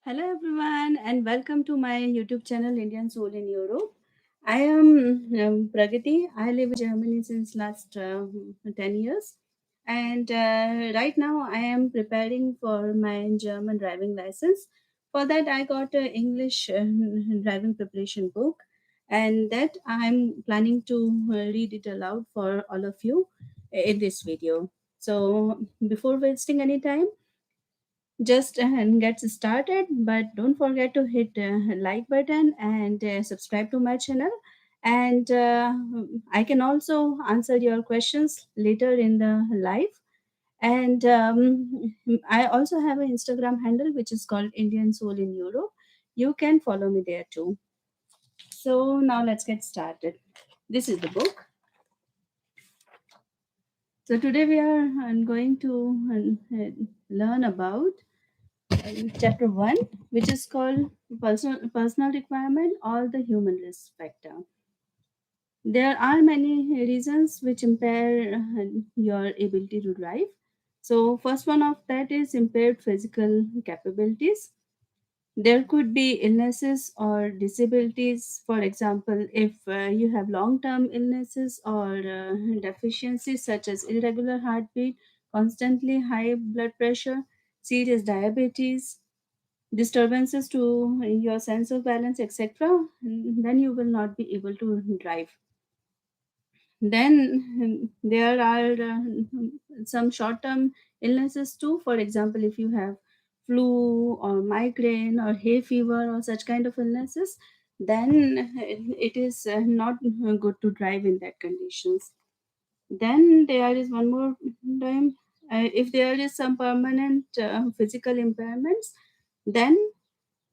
Hello, everyone, and welcome to my YouTube channel, Indian Soul in Europe. I am Pragati. I live in Germany since last 10 years, and right now I am preparing for my German driving license. For that, I got an English driving preparation book, and that I'm planning to read it aloud for all of you in this video. So, before wasting any time, just get started, but don't forget to hit like button and subscribe to my channel, and I can also answer your questions later in the live. And I also have an Instagram handle which is called Indian Soul in Europe. You can follow me there too. So now let's get started. This is the book. So today we are going to learn about chapter 1, which is called personal requirement or the human risk factor. There are many reasons which impair your ability to drive. So first one of that is impaired physical capabilities. There could be illnesses or disabilities. For example, if you have long term illnesses or deficiencies such as irregular heartbeat, constantly high blood pressure, serious diabetes, disturbances to your sense of balance, etc., then you will not be able to drive. Then there are some short term illnesses too. For example, if you have flu or migraine or hay fever or such kind of illnesses, then it is not good to drive in that conditions. Then there is one more time, if there is some permanent physical impairments, then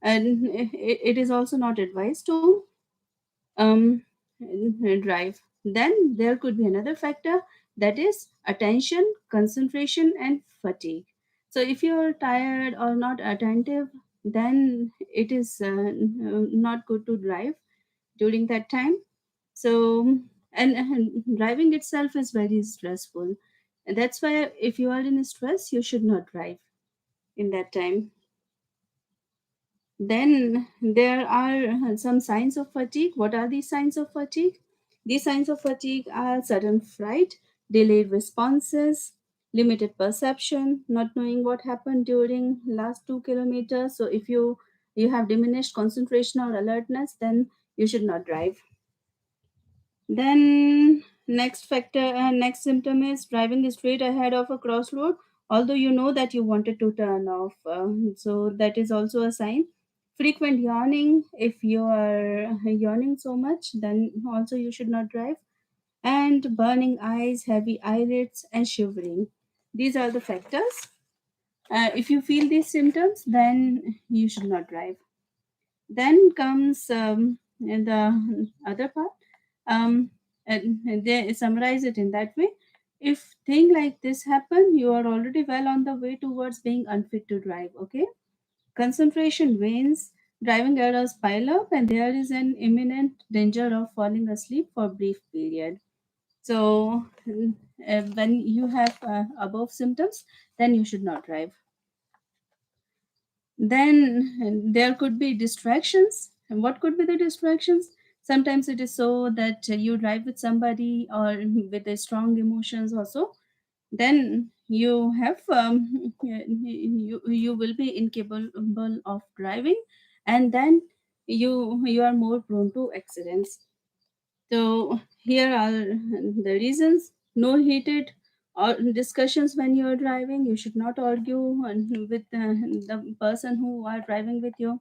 and it is also not advised to um, drive. Then there could be another factor, that is attention, concentration, and fatigue. So if you are tired or not attentive, then it is not good to drive during that time. So and driving itself is very stressful. And that's why if you are in stress, you should not drive in that time. Then there are some signs of fatigue. What are these signs of fatigue? These signs of fatigue are sudden fright, delayed responses, limited perception, not knowing what happened during last 2 kilometers. So if you have diminished concentration or alertness, then you should not drive. Then next symptom is driving straight ahead of a crossroad, although you know that you wanted to turn off. So that is also a sign. Frequent yawning, if you are yawning so much, then also you should not drive. And burning eyes, heavy eyelids, and shivering. These are the factors. If you feel these symptoms, then you should not drive. Then comes the other part, and they summarize it in that way. If thing like this happen, you are already well on the way towards being unfit to drive. Okay, concentration wanes, driving errors pile up, and there is an imminent danger of falling asleep for brief period. So when you have above symptoms, then you should not drive. Then there could be distractions. And what could be the distractions? Sometimes it is so that you drive with somebody or with a strong emotions also. Then you have you will be incapable of driving, and then you are more prone to accidents. So here are the reasons. No heated or discussions when you are driving. You should not argue with the person who are driving with you.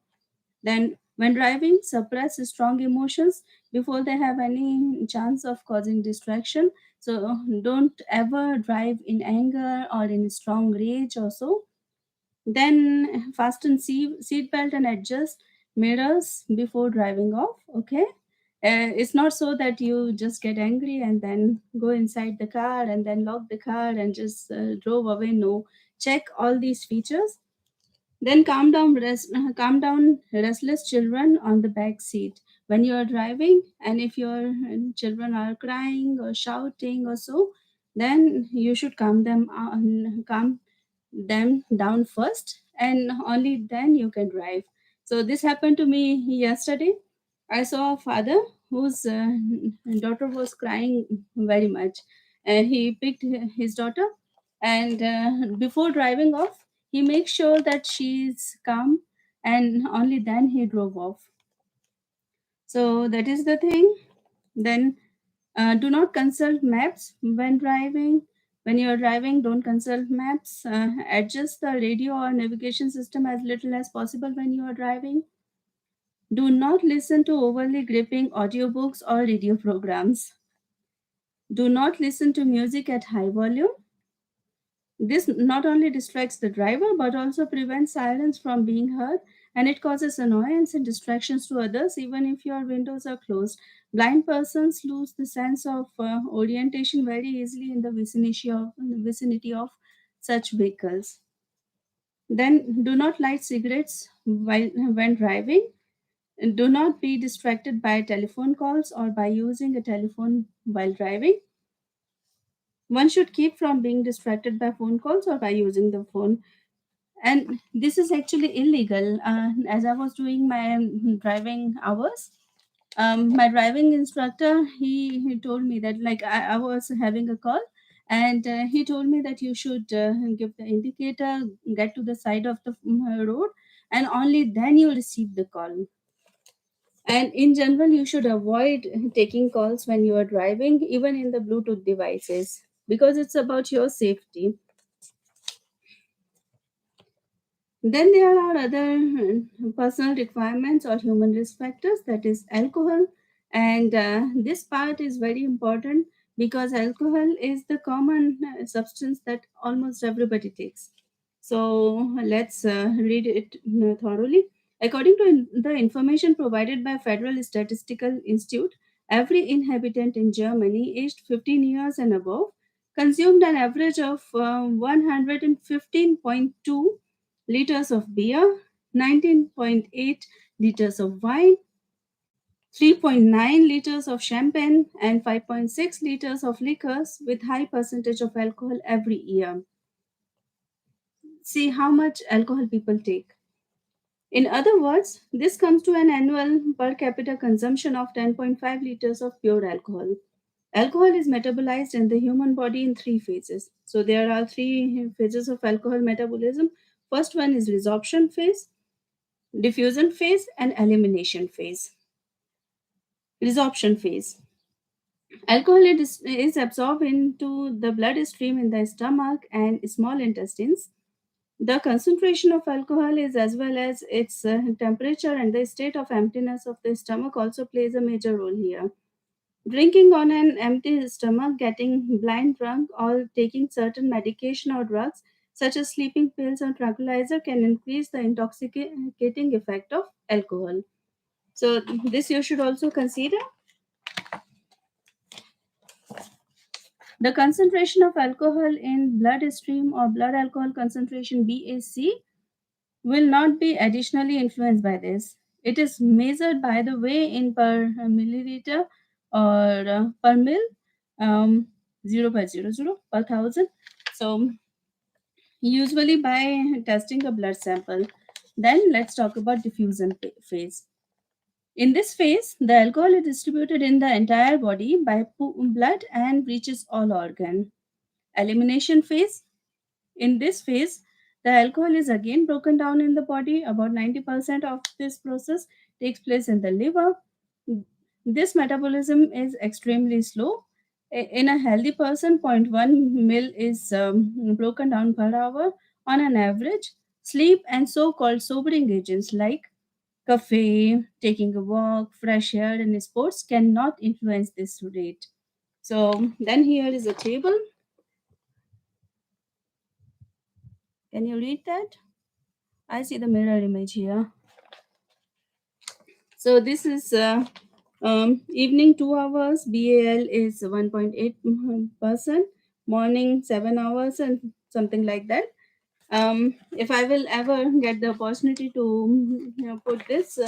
Then when driving, suppress strong emotions before they have any chance of causing distraction. So don't ever drive in anger or in strong rage or so. Then fasten seat belt and adjust mirrors before driving off. Okay, it's not so that you just get angry and then go inside the car and then lock the car and just drove away. No, check all these features. Then calm down restless children on the back seat when you are driving, and if your children are crying or shouting or so, then you should calm them down first, and only then you can drive. So this happened to me yesterday. I saw a father whose daughter was crying very much, and he picked his daughter, and before driving off, he makes sure that she's calm, and only then he drove off. So that is the thing. Then do not consult maps when driving. When you are driving, don't consult maps. Adjust the radio or navigation system as little as possible when you are driving. Do not listen to overly gripping audiobooks or radio programs. Do not listen to music at high volume. This not only distracts the driver but also prevents sirens from being heard, and it causes annoyance and distractions to others even if your windows are closed. Blind persons lose the sense of orientation very easily in the vicinity of such vehicles. Then do not light cigarettes when driving. Do not be distracted by telephone calls or by using a telephone while driving. One should keep from being distracted by phone calls or by using the phone, and this is actually illegal. As I was doing my driving hours, my driving instructor, he told me that, like, I was having a call, and he told me that you should give the indicator, get to the side of the road, and only then you receive the call. And in general, you should avoid taking calls when you are driving, even in the Bluetooth devices, because it's about your safety. Then there are other personal requirements or human risk factors, that is alcohol. And this part is very important because alcohol is the common substance that almost everybody takes. So let's read it thoroughly. According to the information provided by Federal Statistical Institute, every inhabitant in Germany aged 15 years and above consumed an average of 115.2 liters of beer, 19.8 liters of wine, 3.9 liters of champagne, and 5.6 liters of liquors with high percentage of alcohol every year. See how much alcohol people take. In other words, this comes to an annual per capita consumption of 10.5 liters of pure alcohol. Alcohol is metabolized in the human body in three phases. So there are three phases of alcohol metabolism. First one is resorption phase, diffusion phase, and elimination phase. Resorption phase. Alcohol is absorbed into the bloodstream in the stomach and small intestines. The concentration of alcohol is, as well as its temperature and the state of emptiness of the stomach, also plays a major role here. Drinking on an empty stomach, getting blind drunk, or taking certain medication or drugs such as sleeping pills or tranquilizer can increase the intoxicating effect of alcohol. So this you should also consider. The concentration of alcohol in bloodstream or blood alcohol concentration BAC will not be additionally influenced by this. It is measured by the way in per milliliter or per mil, 0.00 per thousand. So usually by testing a blood sample. Then let's talk about diffusion phase. In this phase, the alcohol is distributed in the entire body by blood and reaches all organ. Elimination phase. In this phase, the alcohol is again broken down in the body. About 90% of this process takes place in the liver. This metabolism is extremely slow. In a healthy person, zero point 0.1 mil is broken down per hour on an average. Sleep and so called sobering agents like cafe, taking a walk, fresh air, and sports cannot influence this rate. So then here is a table. Can you read that? I see the mirror image here. So this is evening 2 hours. BAL is 1.8%. Morning 7 hours and something like that. If I will ever get the opportunity to put this,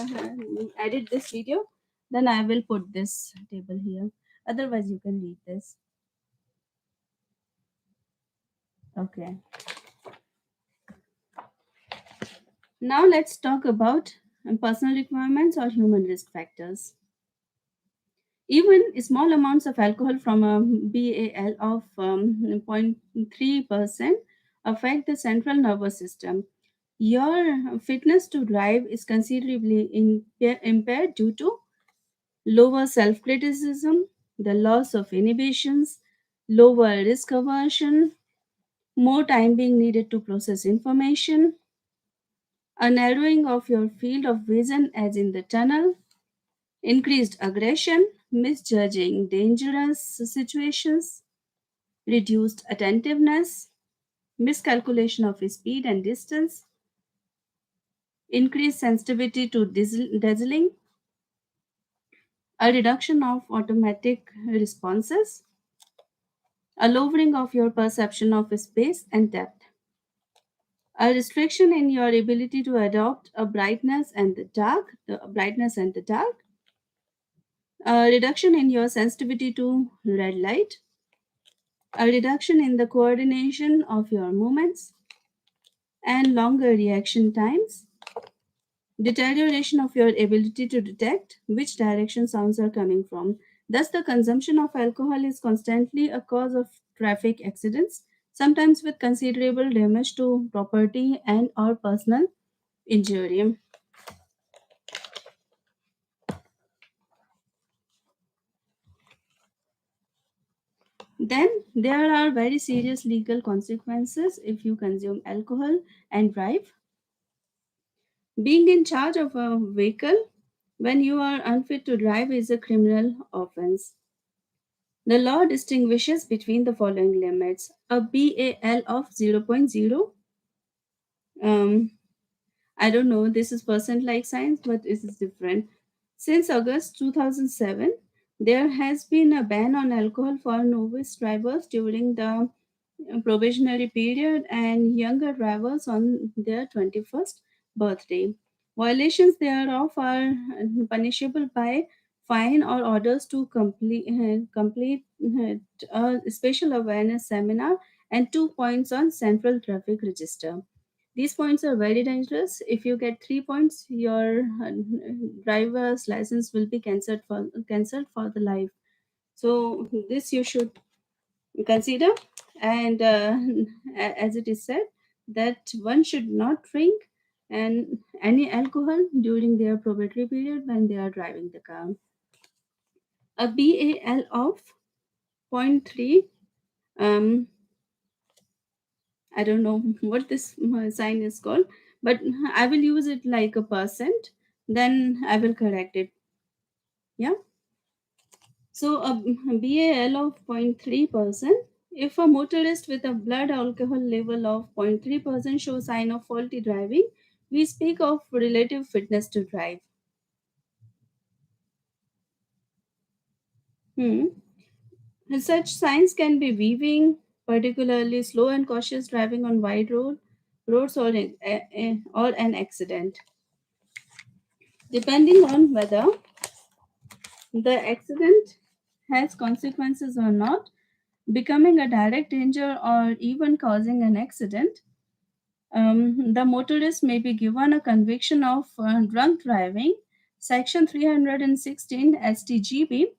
edit this video, then I will put this table here. Otherwise, you can read this. Okay. Now let's talk about personal requirements or human risk factors. Even small amounts of alcohol from a BAL of 0.3% affect the central nervous system. Your fitness to drive is considerably impaired due to lower self criticism, the loss of inhibitions, lower risk aversion, more time being needed to process information, a narrowing of your field of vision as in the tunnel, increased aggression, misjudging dangerous situations, reduced attentiveness, miscalculation of speed and distance, increased sensitivity to dazzling, a reduction of automatic responses, a lowering of your perception of space and depth, a restriction in your ability to adopt a brightness and the dark, a reduction in your sensitivity to red light, a reduction in the coordination of your movements, and longer reaction times, deterioration of your ability to detect which direction sounds are coming from. Thus, the consumption of alcohol is constantly a cause of traffic accidents, sometimes with considerable damage to property and or personal injury. Then there are very serious legal consequences if you consume alcohol and drive. Being in charge of a vehicle when you are unfit to drive is a criminal offense. The law distinguishes between the following limits: a BAL of zero point 0. Um, I don't know, this is percent like science, but this is different. Since August 2007, there has been a ban on alcohol for novice drivers during the probationary period and younger drivers on their 21st birthday. Violations thereof are punishable by fine or orders to complete a special awareness seminar and 2 points on central traffic register. These points are very dangerous. If you get 3 points, your driver's license will be cancelled for the life. So this you should consider. And as it is said that one should not drink and any alcohol during their probatory period when they are driving the car. A BAL of zero point 0.3. I don't know what this sign is called, but I will use it like a percent. Then I will correct it. Yeah. So a BAL of 0.3%. If a motorist with a blood alcohol level of 0.3% shows sign of faulty driving, we speak of relative fitness to drive. Hmm. Such signs can be weaving, particularly slow and cautious driving on wide roads or an accident. Depending on whether the accident has consequences or not, becoming a direct danger or even causing an accident, the motorist may be given a conviction of drunk driving, Section 316 STGB,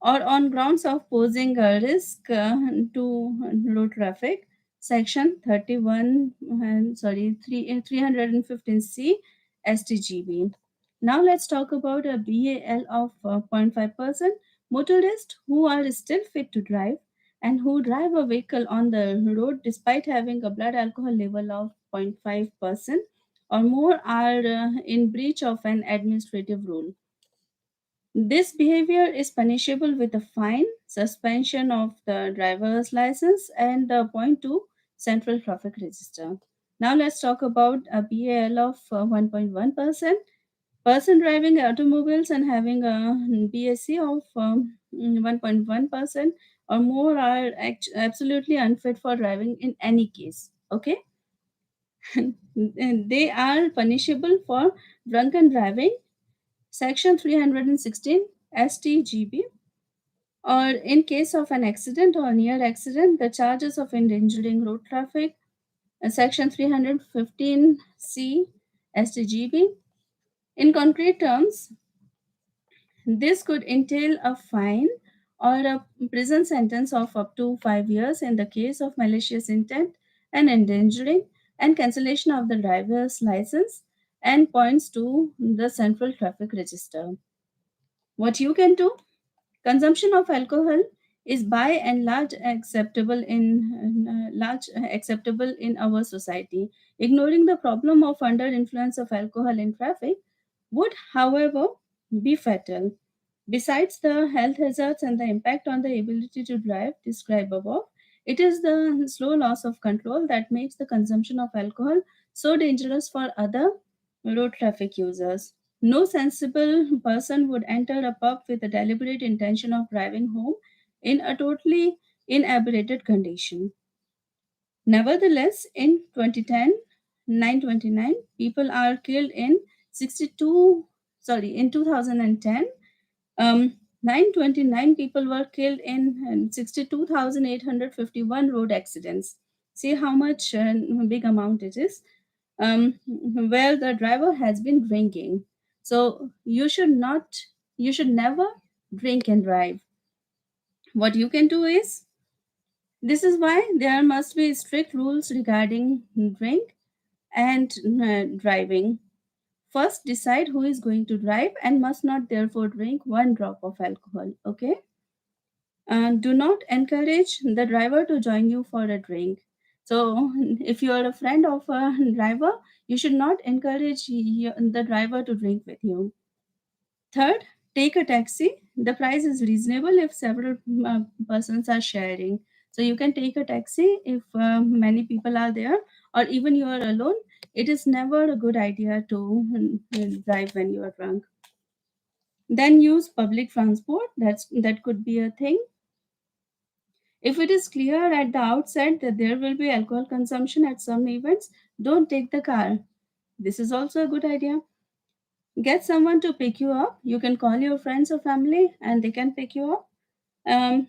or on grounds of posing a risk to road traffic, section 31 sorry 315C STGB. Now let's talk about a BAL of 0.5%. Motorists who are still fit to drive and who drive a vehicle on the road despite having a blood alcohol level of 0.5% or more are in breach of an administrative rule. This behavior is punishable with a fine, suspension of the driver's license, and a point to central traffic register. Now let's talk about a BAL of 1.1%. Person driving automobiles and having a BSC of 1.1% or more are absolutely unfit for driving in any case. Okay, and they are punishable for drunken driving, Section 316 STGB, or in case of an accident or near accident, the charges of endangering road traffic, Section 315C STGB. In concrete terms, this could entail a fine or a prison sentence of up to 5 years in the case of malicious intent and endangering and cancellation of the driver's license and points to the Central Traffic Register. What you can do? Consumption of alcohol is by and large acceptable in our society. Ignoring the problem of under influence of alcohol in traffic would, however, be fatal. Besides the health hazards and the impact on the ability to drive described above, it is the slow loss of control that makes the consumption of alcohol so dangerous for other road traffic users. No sensible person would enter a pub with a deliberate intention of driving home in a totally inebriated condition. Nevertheless, in 2010, 929 people are killed in 62 sorry in 2010, 929 people were killed in 62,851 road accidents. See how much big amount it is, where the driver has been drinking. So you should never drink and drive. What you can do is, this is why there must be strict rules regarding drink and driving. First, decide who is going to drive and must not therefore drink one drop of alcohol. Okay. Do not encourage the driver to join you for a drink. So, if you are a friend of a driver, you should not encourage the driver to drink with you. Third, take a taxi. The price is reasonable if several persons are sharing. So, you can take a taxi if many people are there, or even you are alone. It is never a good idea to drive when you are drunk. Then use public transport. That could be a thing. If it is clear at the outset that there will be alcohol consumption at some events, don't take the car. This is also a good idea. Get someone to pick you up. You can call your friends or family and they can pick you up.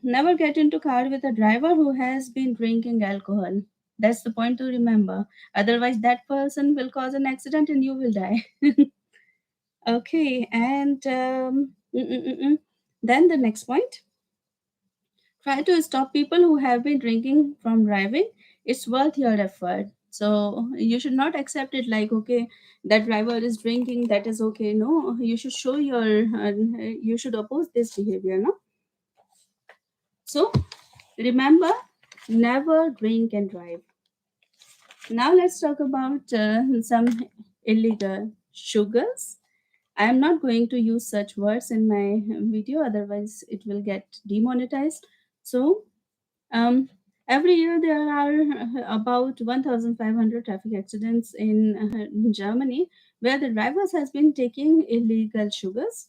Never get into car with a driver who has been drinking alcohol. That's the point to remember. Otherwise, that person will cause an accident and you will die. Okay, and then the next point. Try to stop people who have been drinking from driving. It's worth your effort. So you should not accept it like, okay, that driver is drinking, that is okay. No, you should show you should oppose this behavior. No. So remember, never drink and drive. Now let's talk about some illegal sugars. I am not going to use such words in my video, otherwise it will get demonetized. So Um, every year there are about 1,500 traffic accidents in Germany where the drivers has been taking illegal sugars.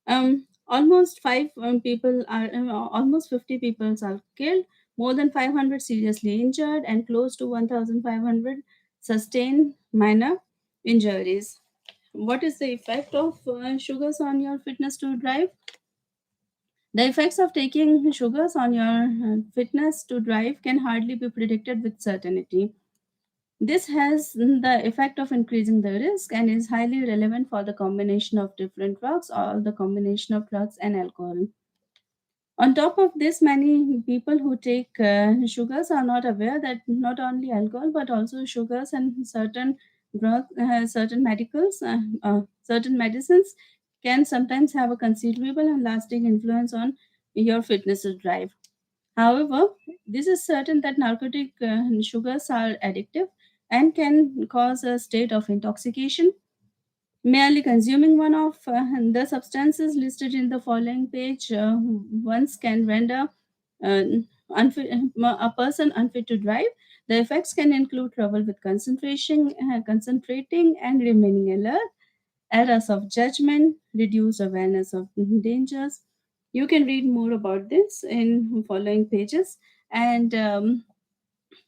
Almost almost 50 people are killed, more than 500 seriously injured, and close to 1,500 sustain minor injuries. What is the effect of sugars on your fitness to drive? The effects of taking sugars on your fitness to drive can hardly be predicted with certainty. This has the effect of increasing the risk and is highly relevant for the combination of different drugs or the combination of drugs and alcohol. On top of this, many people who take sugars are not aware that not only alcohol but also sugars and certain drugs, certain medicines can sometimes have a considerable and lasting influence on your fitness to drive. However, this is certain that narcotic sugars are addictive and can cause a state of intoxication. Merely consuming one of the substances listed in the following page once can render uh, a person unfit to drive. The effects can include trouble with concentrating and remaining alert, errors of judgment, reduced awareness of dangers. You can read more about this in following pages. And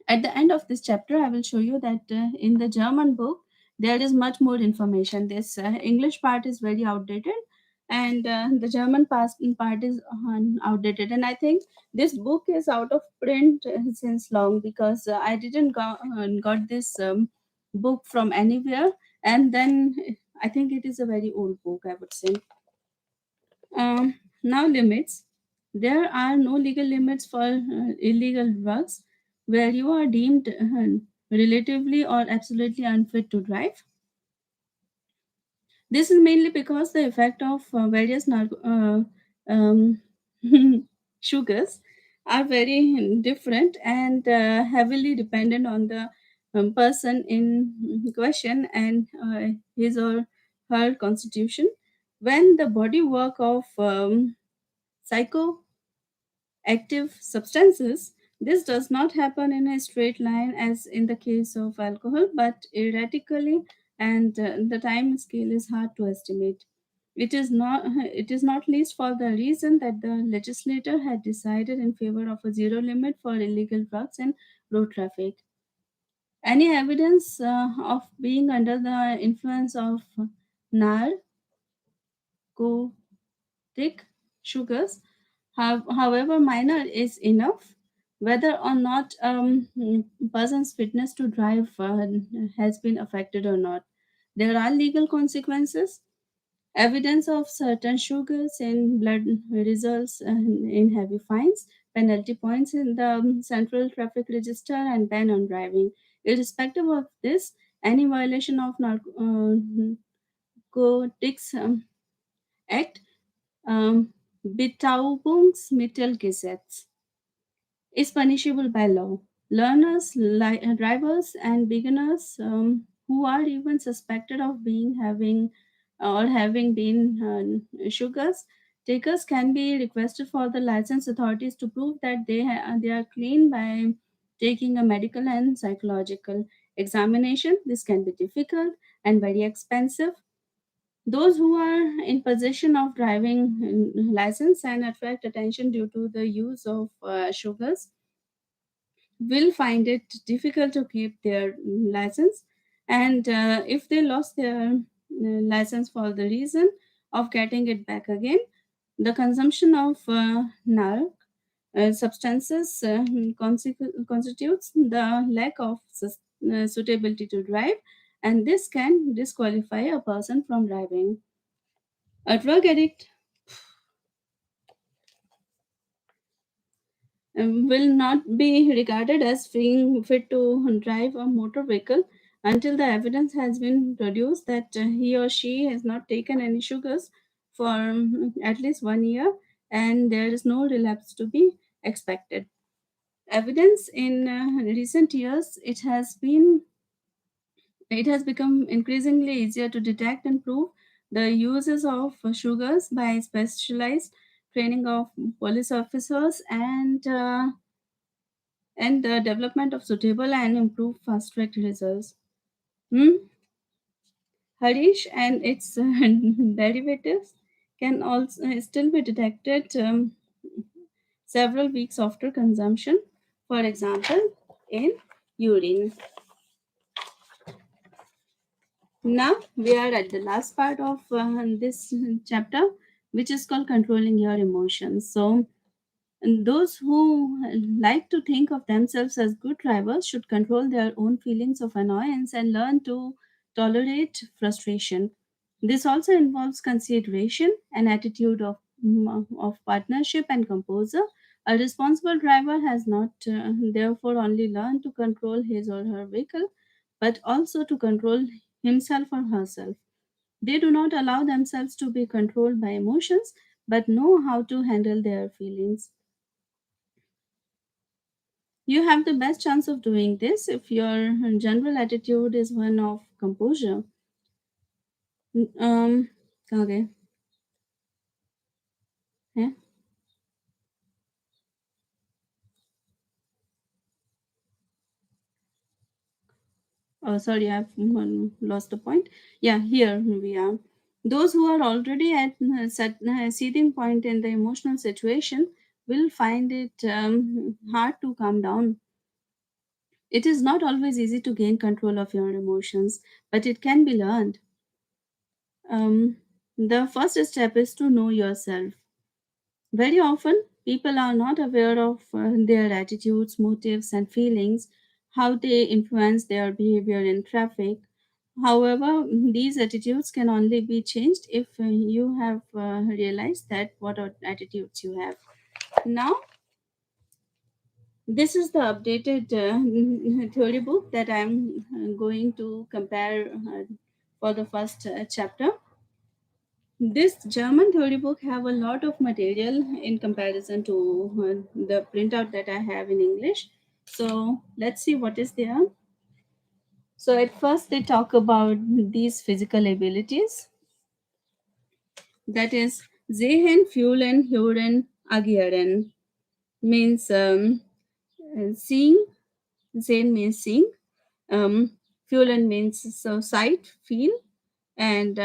at the end of this chapter, I will show you that in the German book, there is much more information. This English part is very outdated, and the German part is outdated. And I think this book is out of print since long because I didn't got this book from anywhere. And then I think it is a very old book, I would say. Now, limits. There are no legal limits for illegal drugs where you are deemed relatively or absolutely unfit to drive. This is mainly because the effect of various um, sugars are very different and heavily dependent on the person in question and his or her constitution. When the body work of psycho active substances. This does not happen in a straight line as in the case of alcohol, but erratically, and the time scale is hard to estimate. It is not least for the reason that the legislator had decided in favor of a zero limit for illegal drugs and road traffic. Any evidence of being under the influence of narcotic sugars, however minor, is enough. Whether or not person's fitness to drive has been affected or not, there are legal consequences. Evidence of certain sugars in blood results in heavy fines, penalty points in the central traffic register, and ban on driving. Irrespective of this, any violation of narcotics act, Betäubungsmittelgesetz, is punishable by law. Learners, drivers, and beginners who are even suspected of being having or having been sugars takers can be requested for the license authorities to prove that they are clean by taking a medical and psychological examination. This can be difficult and very expensive. Those who are in possession of driving license and attract attention due to the use of sugars will find it difficult to keep their license. And if they lost their license for the reason of getting it back again, the consumption of narc substances constitutes the lack of suitability to drive, and this can disqualify a person from driving. A drug addict will not be regarded as being fit to drive a motor vehicle until the evidence has been produced that he or she has not taken any sugars for at least 1 year and there is no relapse to be expected. Evidence in recent years, it has become increasingly easier to detect and prove the uses of sugars by specialized training of police officers and the development of suitable and improved fast track results. Hmm? Harish and its derivatives can also still be detected several weeks after consumption, for example, in urine. Now we are at the last part of this chapter, which is called controlling your emotions. So, and those who like to think of themselves as good drivers should control their own feelings of annoyance and learn to tolerate frustration. This also involves consideration, an attitude of partnership and composure. A responsible driver has not, therefore, only learned to control his or her vehicle, but also to control himself or herself. They do not allow themselves to be controlled by emotions, but know how to handle their feelings. You have the best chance of doing this if your general attitude is one of composure. Um, okay. Yeah. Oh, sorry, I've lost the point. Yeah, here we are. Those who are already at seething point in the emotional situation will find it hard to calm down. It is not always easy to gain control of your emotions, but it can be learned. Um, the first step is to know yourself. Very often, people are not aware of their attitudes, motives, and feelings, how they influence their behavior in traffic. However, these attitudes can only be changed if you have realized that what attitudes you have. Now, this is the updated theory book that I'm going to compare for the first chapter. This German theory book have a lot of material in comparison to the printout that I have in English. So let's see what is there. So at first they talk about these physical abilities. That is sehen, fühlen, hören, agieren means seeing. Sehen means seeing. Fühlen means so sight, feel, and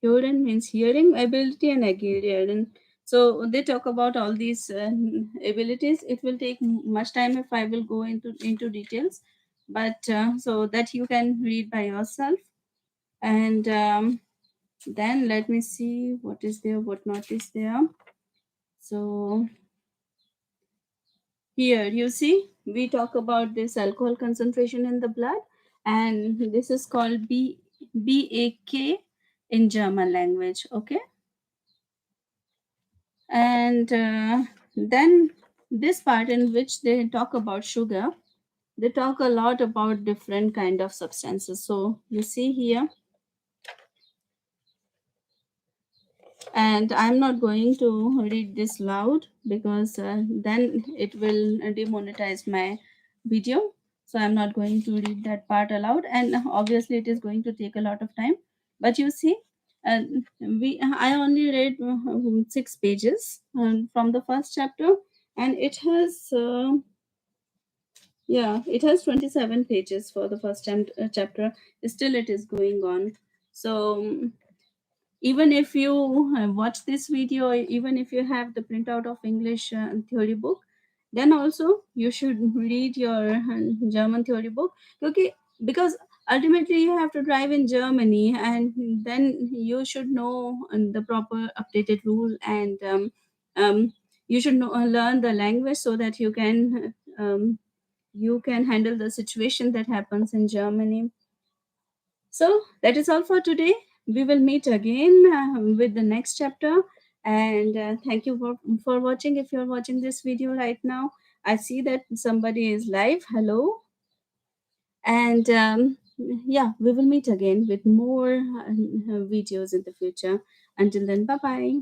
Huron means hearing ability and Agarian. So they talk about all these abilities. It will take much time if I will go into details, but so that you can read by yourself. And then let me see what is there, what not is there. So here you see we talk about this alcohol concentration in the blood, and this is called BAK in German language. Okay, and then this part in which they talk about sugar, they talk a lot about different kind of substances. So you see here, and I'm not going to read this loud because then it will demonetize my video. So I'm not going to read that part aloud, and obviously it is going to take a lot of time. But you see, uh, we I only read 6 pages from the first chapter, and it has yeah, it has 27 pages for the first chapter. Still it is going on. So even if you watch this video, even if you have the printout of English theory book, then also you should read your German theory book. Okay, because ultimately you have to drive in Germany, and then you should know the proper updated rule, and you should know, learn the language so that you can handle the situation that happens in Germany. So that is all for today. We will meet again with the next chapter. And thank you for watching. If you're watching this video right now, I see that somebody is live. Hello. And yeah, we will meet again with more videos in the future. Until then, bye bye.